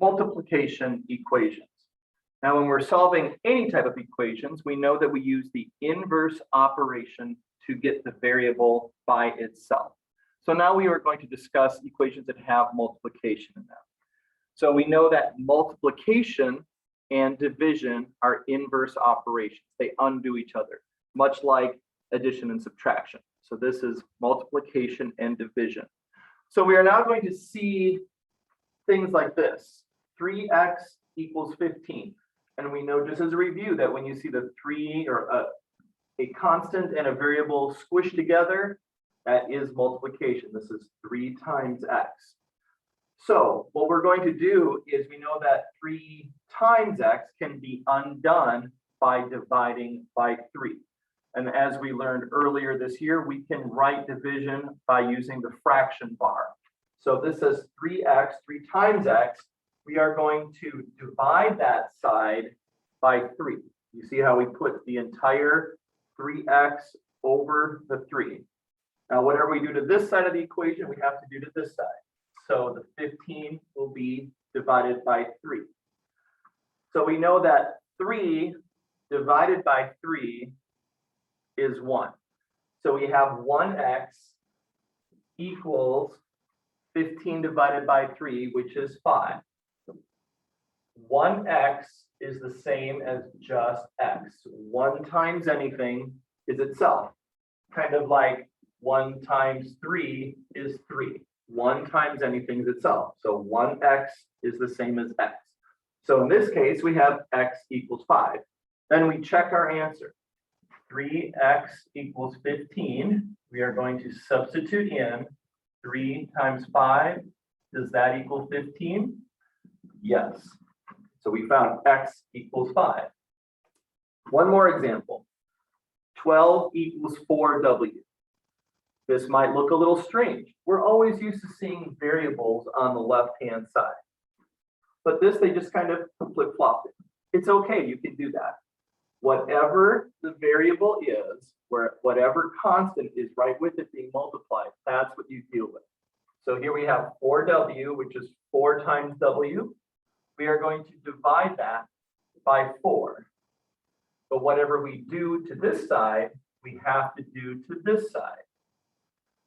multiplication equations. Now, when we're solving any type of equations, we know that we use the inverse operation to get the variable by itself. So now we are going to discuss equations that have multiplication in them. So we know that multiplication and division are inverse operations. They undo each other, much like addition and subtraction. So this is multiplication and division. So we are now going to see things like this. 3x equals 15. And we know, just as a review, that when you see the 3 or a constant and a variable squished together, that is multiplication. This is 3 times x. So what we're going to do is, we know that 3 times x can be undone by dividing by 3. And as we learned earlier this year, we can write division by using the fraction bar. So this says 3x, 3 times x. We are going to divide that side by 3. You see how we put the entire 3x over the 3. Now, whatever we do to this side of the equation, we have to do to this side. So the 15 will be divided by 3. So we know that 3 divided by 3 is 1. So we have 1x equals 15 divided by 3, which is 5. 1x is the same as just x. 1 times anything is itself. Kind of like 1 times 3 is 3. 1 times anything is itself. So 1x is the same as x. So in this case, we have x equals 5. Then we check our answer. 3x equals 15. We are going to substitute in 3 times 5. Does that equal 15? Yes. So we found x equals 5. One more example. 12 equals 4w. This might look a little strange. We're always used to seeing variables on the left-hand side. But this, they just kind of flip-flopped it. It's okay, you can do that. Whatever the variable is, whatever constant is right with it being multiplied, that's what you deal with. So here we have 4w, which is 4 times w. We are going to divide that by 4. But whatever we do to this side, we have to do to this side.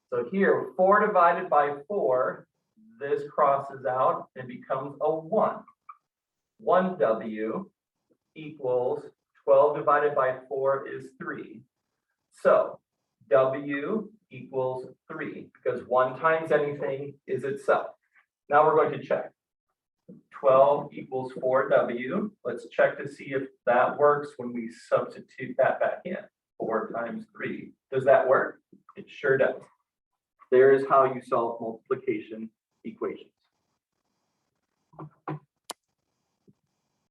So here, 4 divided by 4, this crosses out and becomes a 1. 1w equals 12 divided by 4 is 3. So w equals 3, because 1 times anything is itself. Now we're going to check. 12 equals 4w. Let's check to see if that works when we substitute that back in. 4 times 3. Does that work? It sure does. There is how you solve multiplication equations.